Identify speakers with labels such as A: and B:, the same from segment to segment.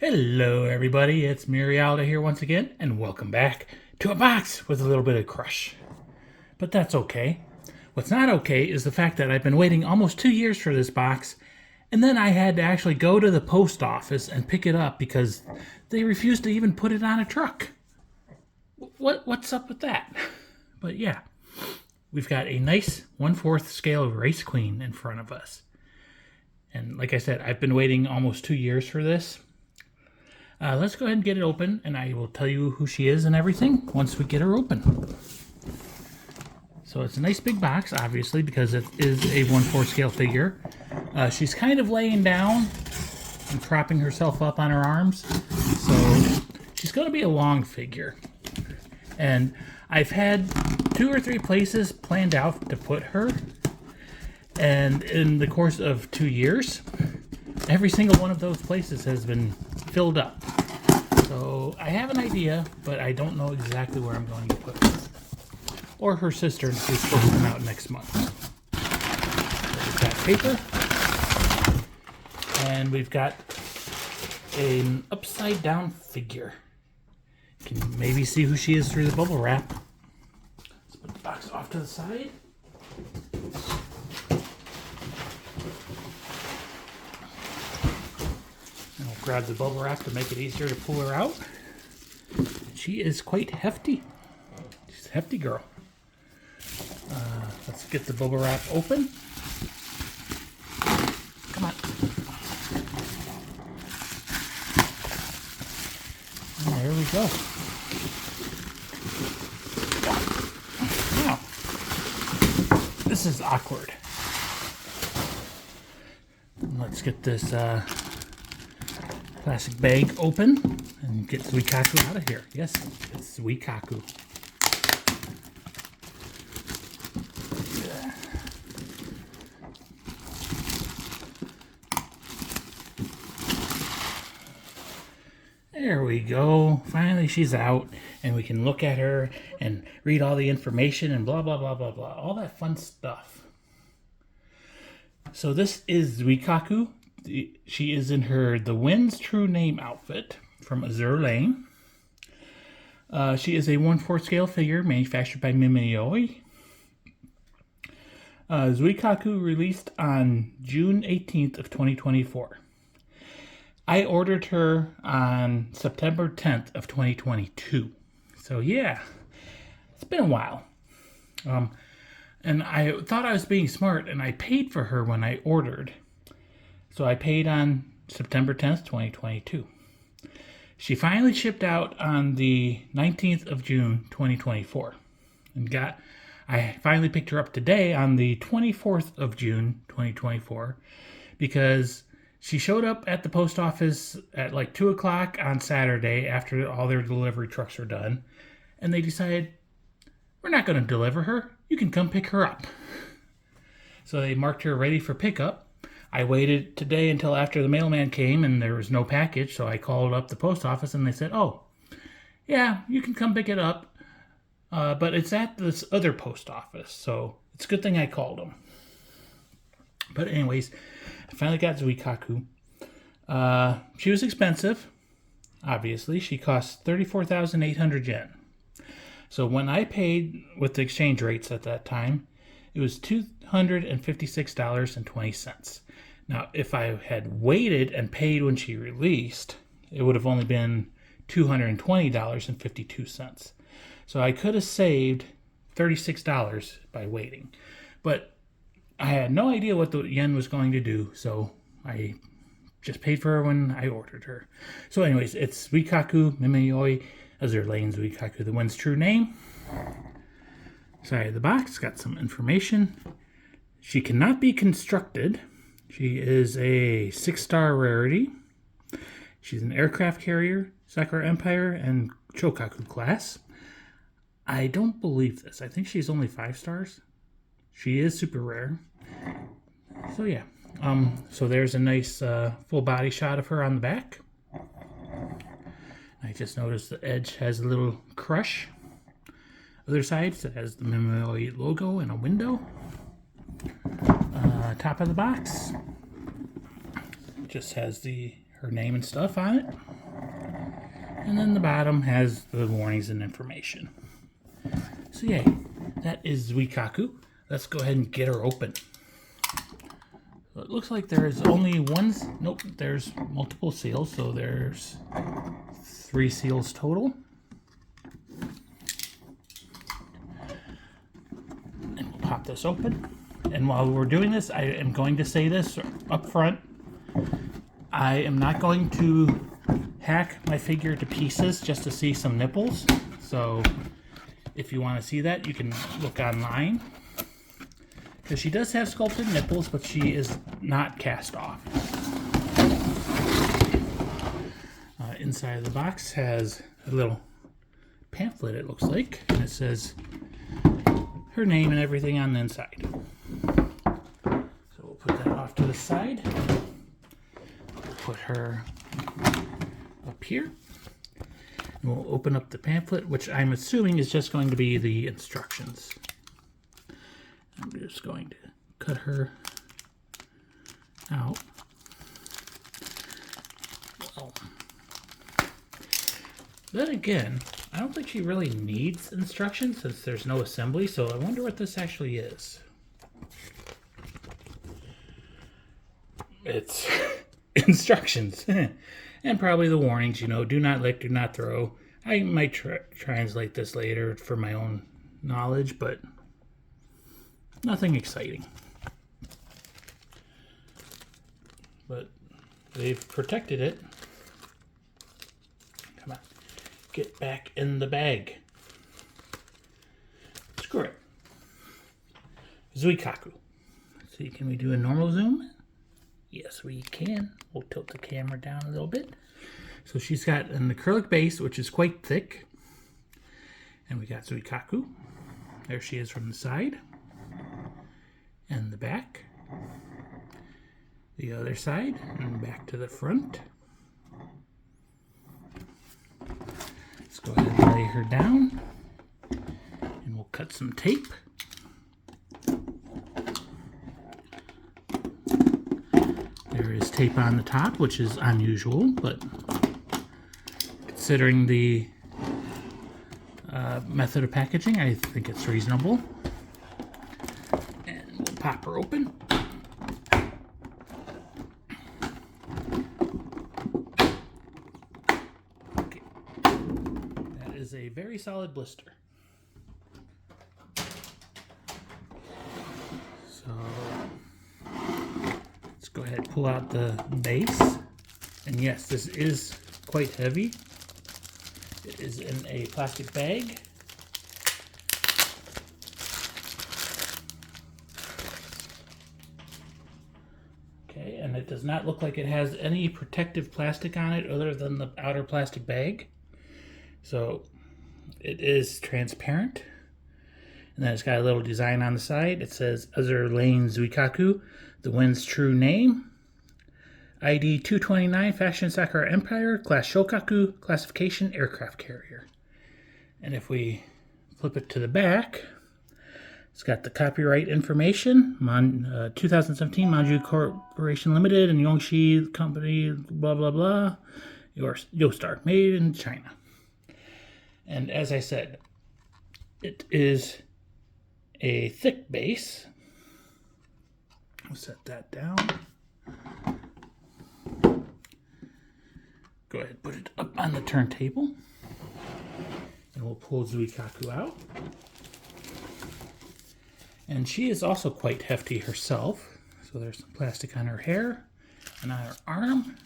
A: Hello everybody, it's Mimeyoi here once again, and welcome back to a box with a little bit of crush. But that's okay. What's not okay is the fact that I've been waiting almost 2 years for this box, and then I had to actually go to the post office and pick it up because they refused to even put it on a truck. What's up with that? But yeah, we've got a nice 1/4 scale Race Queen in front of us. And like I said, I've been waiting almost 2 years for this. Let's go ahead and get it open, and I will tell you who she is and everything once we get her open. So it's a nice big box, obviously, because it is a 1/4 scale figure. She's kind of laying down and propping herself up on her arms, so she's going to be a long figure. And I've had 2 or 3 places planned out to put her, and in the course of 2 years, every single one of those places has been filled up. So I have an idea, but I don't know exactly where I'm going to put her. Or her sister, who's supposed to come out next month. So we've got paper. And we've got an upside down figure. You can maybe see who she is through the bubble wrap. Let's put the box off to the side. And we'll grab the bubble wrap to make it easier to pull her out. She is quite hefty. She's a hefty girl. Let's get the bubble wrap open. Come on. And there we go. Wow. This is awkward. Let's get this plastic bag open and get Zuikaku out of here. Yes, it's Zuikaku. There we go. Finally, she's out, and we can look at her and read all the information and blah, blah, blah, blah, blah. All that fun stuff. So this is Zuikaku. She is in her The Wind's True Name outfit from Azur Lane. She is a 1/4 scale figure manufactured by Mimeyoi. Zuikaku released on June 18th of 2024. I ordered her on September 10th of 2022. So yeah, it's been a while. And I thought I was being smart, and I paid for her when I ordered. So I paid on September 10th, 2022. She finally shipped out on the 19th of June, 2024. And I finally picked her up today on the 24th of June, 2024, because she showed up at the post office at like 2 o'clock on Saturday after all their delivery trucks were done. And they decided, we're not going to deliver her. You can come pick her up. So they marked her ready for pickup. I waited today until after the mailman came and there was no package. So I called up the post office and they said, oh, yeah, you can come pick it up. But it's at this other post office. So it's a good thing I called them. But anyways, I finally got Zuikaku. She was expensive, obviously. She cost 34,800 yen. So when I paid with the exchange rates at that time, it was $256.20. Now, if I had waited and paid when she released, it would have only been $220.52. So I could have saved $36 by waiting. But I had no idea what the yen was going to do, so I just paid for her when I ordered her. So anyways, it's Zuikaku, Mimeyoi, Azur Lane, Zuikaku, The Wind's True Name. Sorry, the box got some information. She cannot be constructed. She is a 6-star rarity. She's an aircraft carrier, Sakura Empire, and Shoukaku class. I don't believe this. I think she's only 5 stars. She is super rare. So yeah. So there's a nice full body shot of her on the back. I just noticed the edge has a little crush. Other side it has the Mimeyoi logo and a window. Top of the box just has her name and stuff on it. And then the bottom has the warnings and information. So yeah, that is Zuikaku. Let's go ahead and get her open. So it looks like there's only one, nope, there's multiple seals, so there's 3 seals total. And we'll pop this open. And while we're doing this, I am going to say this up front. I am not going to hack my figure to pieces just to see some nipples. So if you want to see that, you can look online. Because she does have sculpted nipples, but she is not cast off. Inside of the box has a little pamphlet, it looks like. And it says her name and everything on the inside. So we'll put that off to the side. We'll put her up here. And we'll open up the pamphlet, which I'm assuming is just going to be the instructions. I'm just going to cut her out. Well, then again, I don't think she really needs instructions since there's no assembly, so I wonder what this actually is. It's instructions. And probably the warnings, you know, do not lick, do not throw. I might translate this later for my own knowledge, but nothing exciting. But they've protected it. Come on. Get back in the bag. Screw it. Zuikaku. Let's see, can we do a normal zoom? Yes, we can. We'll tilt the camera down a little bit. So she's got an acrylic base, which is quite thick. And we got Zuikaku. There she is from the side. And the back, the other side, and back to the front. Let's go ahead and lay her down, and we'll cut some tape. There is tape on the top, which is unusual, but considering the method of packaging, I think it's reasonable. Pop her open. Okay. That is a very solid blister. So let's go ahead and pull out the base. And yes, this is quite heavy. It is in a plastic bag. And it does not look like it has any protective plastic on it other than the outer plastic bag. So it is transparent. And then it's got a little design on the side. It says Azur Lane Zuikaku, the wind's true name. ID 229, Fashion Sakura Empire, Class Shoukaku, Classification Aircraft Carrier. And if we flip it to the back, it's got the copyright information, 2017 Manju Corporation Limited and Yongxi Company, blah, blah, blah, Yostar, made in China. And as I said, it is a thick base. I'll set that down. Go ahead and put it up on the turntable. And we'll pull Zuikaku out. And she is also quite hefty herself. So there's some plastic on her hair and on her arm,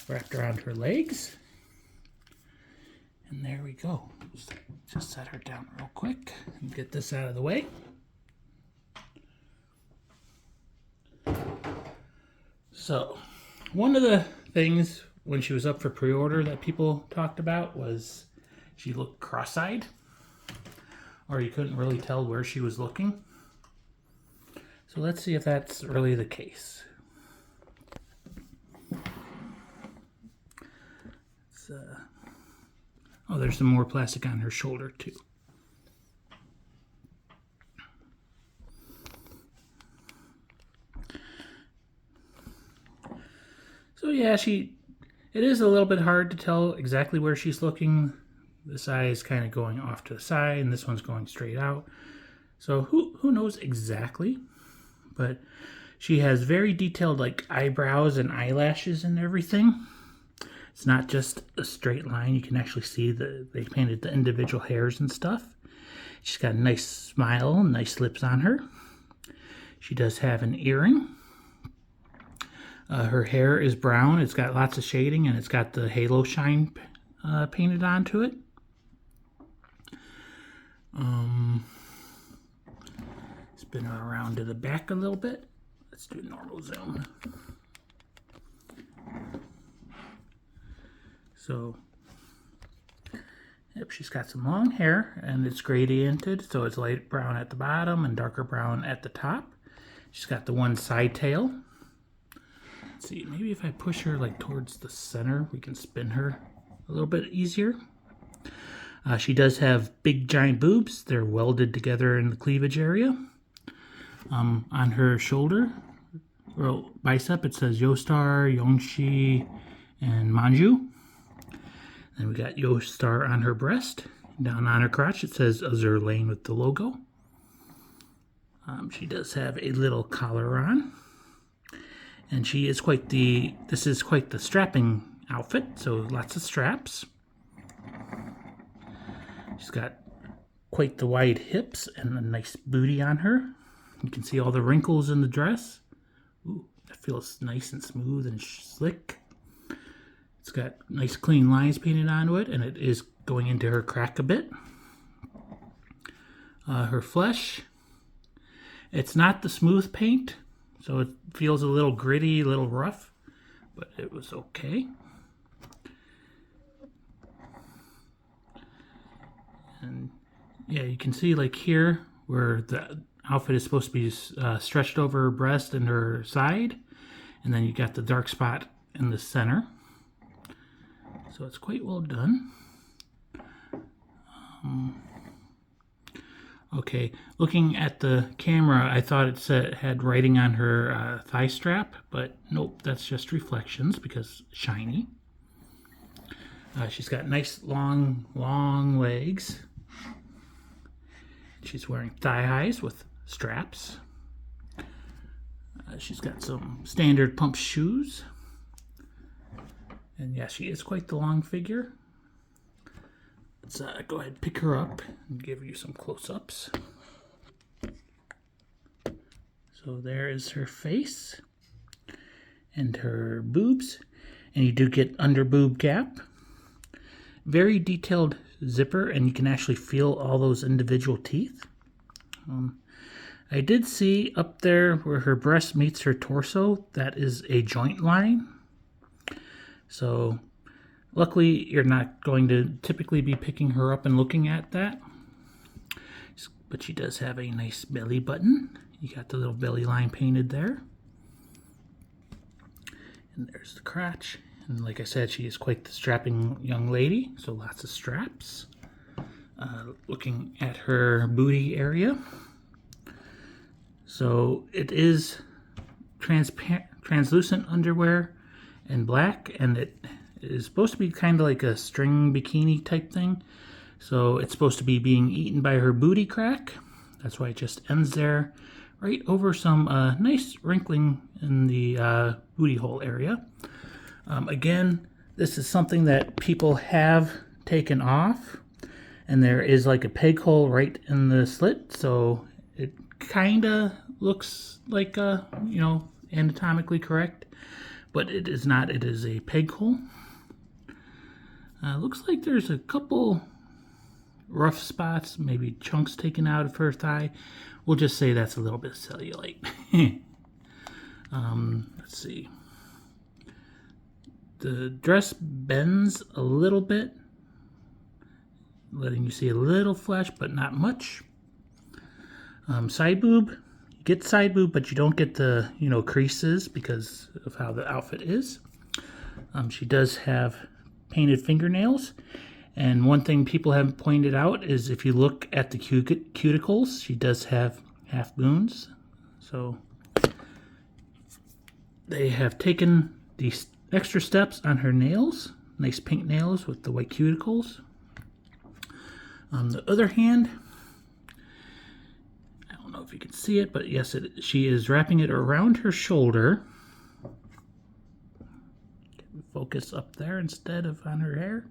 A: wrapped around her legs. And there we go. Just set her down real quick and get this out of the way. So, one of the things when she was up for pre-order that people talked about was she looked cross-eyed, or you couldn't really tell where she was looking. So let's see if that's really the case. Oh, there's some more plastic on her shoulder too. So yeah, it is a little bit hard to tell exactly where she's looking. This eye is kind of going off to the side, and this one's going straight out. So who knows exactly? But she has very detailed like eyebrows and eyelashes and everything. It's not just a straight line. You can actually see they painted the individual hairs and stuff. She's got a nice smile, nice lips on her. She does have an earring. Her hair is brown. It's got lots of shading, and it's got the halo shine painted onto it. Spin her around to the back a little bit. Let's do normal zoom. So, yep, she's got some long hair, and it's gradiented, so it's light brown at the bottom and darker brown at the top. She's got the one side tail. Let's see, maybe if I push her like towards the center, we can spin her a little bit easier. She does have big giant boobs. They're welded together in the cleavage area. On her shoulder, or bicep, it says Yostar, Yongshi, and Manju. Then we got Yostar on her breast. Down on her crotch, it says Azur Lane with the logo. She does have a little collar on. And she is this is quite the strapping outfit, so lots of straps. She's got quite the wide hips and a nice booty on her. You can see all the wrinkles in the dress. Ooh, that feels nice and smooth and slick. It's got nice clean lines painted onto it, and it is going into her crack a bit. Her flesh, it's not the smooth paint, so it feels a little gritty, a little rough, but it was okay. And yeah, you can see like here where the outfit is supposed to be stretched over her breast and her side, and then you got the dark spot in the center. So it's quite well done. Okay, looking at the camera, I thought it had writing on her thigh strap, but nope, that's just reflections because shiny. She's got nice long legs. She's wearing thigh highs with straps. She's got some standard pump shoes. And yeah, she is quite the long figure. Let's go ahead and pick her up and give you some close-ups. So there is her face and her boobs. And you do get under boob gap. Very detailed zipper, and you can actually feel all those individual teeth. I did see up there where her breast meets her torso, that is a joint line. So luckily you're not going to typically be picking her up and looking at that. But she does have a nice belly button. You got the little belly line painted there. And there's the crotch. And like I said, she is quite the strapping young lady, so lots of straps. Looking at her booty area. So it is translucent underwear in black, and it is supposed to be kind of like a string bikini type thing. So it's supposed to be being eaten by her booty crack. That's why it just ends there, right over some nice wrinkling in the booty hole area. Again, this is something that people have taken off, and there is like a peg hole right in the slit, so it kind of looks like anatomically correct, but it is not. It is a peg hole. Looks like there's a couple rough spots, maybe chunks taken out of her thigh. We'll just say that's a little bit of cellulite. Let's see. The dress bends a little bit, letting you see a little flesh, but not much. Side boob, you get side boob, but you don't get the creases because of how the outfit is. She does have painted fingernails, and one thing people have pointed out is if you look at the cuticles, she does have half moons. So they have taken the extra steps on her nails. Nice pink nails with the white cuticles. On the other hand, I don't know if you can see it, but yes, she is wrapping it around her shoulder. Focus up there instead of on her hair.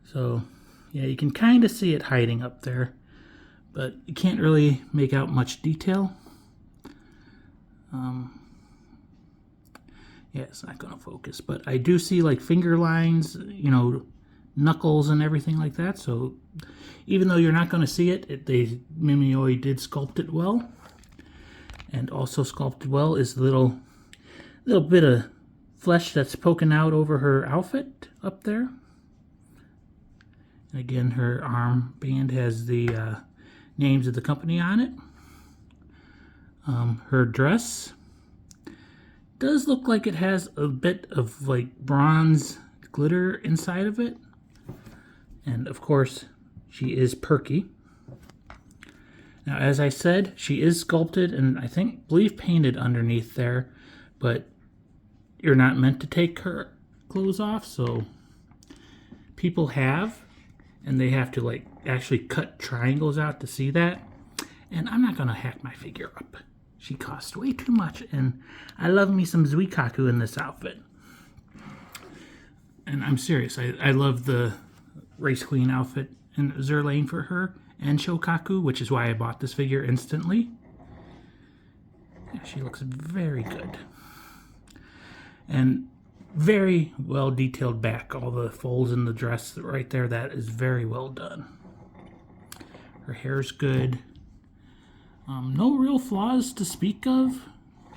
A: So, yeah, you can kind of see it hiding up there, but you can't really make out much detail. Yeah, it's not going to focus, but I do see like finger lines, you know, knuckles and everything like that. So even though you're not going to see it, Mimeyoi did sculpt it well. And also sculpted well is the little bit of flesh that's poking out over her outfit up there. And again, her armband has the names of the company on it. Her dress does look like it has a bit of like bronze glitter inside of it. And of course, she is perky. Now, as I said, she is sculpted and I believe painted underneath there, but you're not meant to take her clothes off, so people have, and they have to like actually cut triangles out to see that. And I'm not gonna hack my figure up. She costs way too much, and I love me some Zuikaku in this outfit. And I'm serious, I love the Race Queen outfit in Azur Lane for her, and Shoukaku, which is why I bought this figure instantly. Yeah, she looks very good. And very well detailed back, all the folds in the dress right there, that is very well done. Her hair's good. No real flaws to speak of.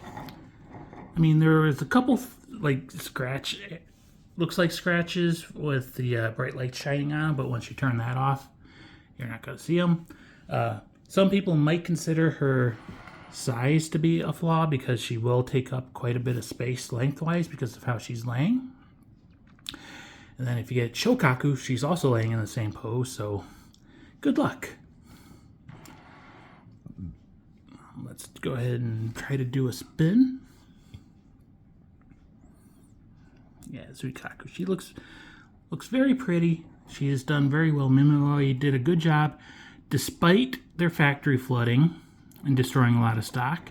A: I mean, there was a couple like looks like scratches with the bright light shining on them, but once you turn that off, you're not going to see them. Some people might consider her size to be a flaw because she will take up quite a bit of space lengthwise because of how she's laying. And then if you get Shoukaku, she's also laying in the same pose, so good luck. Let's go ahead and try to do a spin. Yeah, Zuikaku. She looks very pretty. She has done very well. Mimeyoi did a good job, despite their factory flooding and destroying a lot of stock,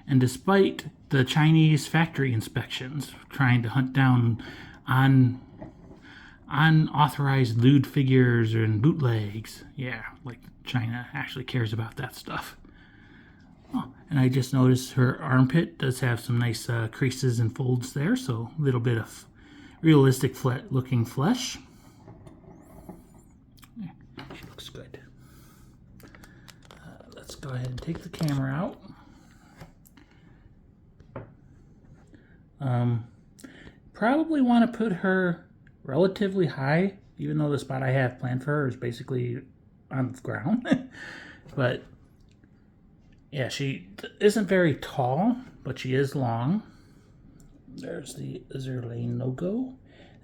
A: and despite the Chinese factory inspections trying to hunt down unauthorized lewd figures and bootlegs. Yeah, like China actually cares about that stuff. Oh, and I just noticed her armpit does have some nice creases and folds there, so a little bit of realistic looking flesh. Yeah, she looks good. Let's go ahead and take the camera out. Probably want to put her relatively high, even though the spot I have planned for her is basically on the ground. But yeah, she isn't very tall, but she is long. There's the Azur Lane logo.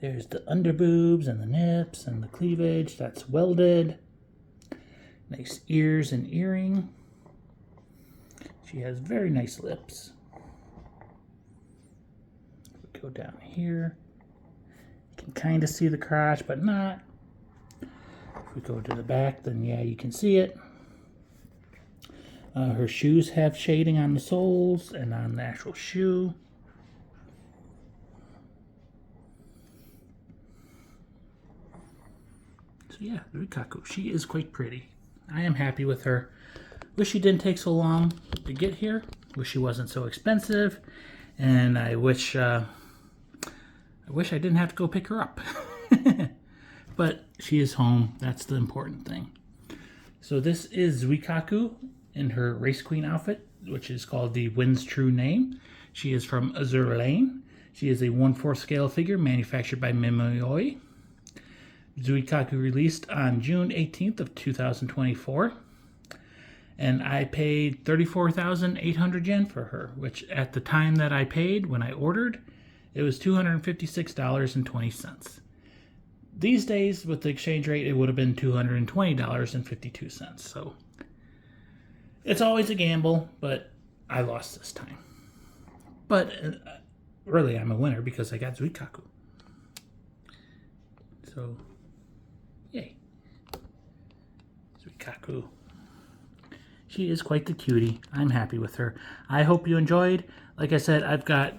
A: There's the underboobs and the nips and the cleavage. That's welded. Nice ears and earring. She has very nice lips. We go down here. You can kind of see the crotch, but not. If we go to the back, then yeah, you can see it. Her shoes have shading on the soles and on the actual shoe. So yeah, Zuikaku, she is quite pretty. I am happy with her. Wish she didn't take so long to get here. Wish she wasn't so expensive. And I wish I didn't have to go pick her up. But she is home. That's the important thing. So this is Zuikaku in her Race Queen outfit, which is called the Wind's True Name. She is from Azur Lane. She is a 1/4 scale figure manufactured by Mimeyoi. Zuikaku released on June 18th of 2024. And I paid 34,800 yen for her, which at the time that I paid, when I ordered, it was $256.20. These days, with the exchange rate, it would have been $220.52. So it's always a gamble, but I lost this time. But really, I'm a winner because I got Zuikaku. So, yay. Zuikaku. She is quite the cutie. I'm happy with her. I hope you enjoyed. Like I said, I've got,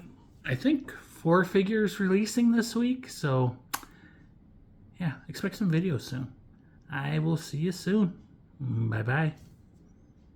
A: I think, 4 figures releasing this week. So, yeah, expect some videos soon. I will see you soon. Bye-bye.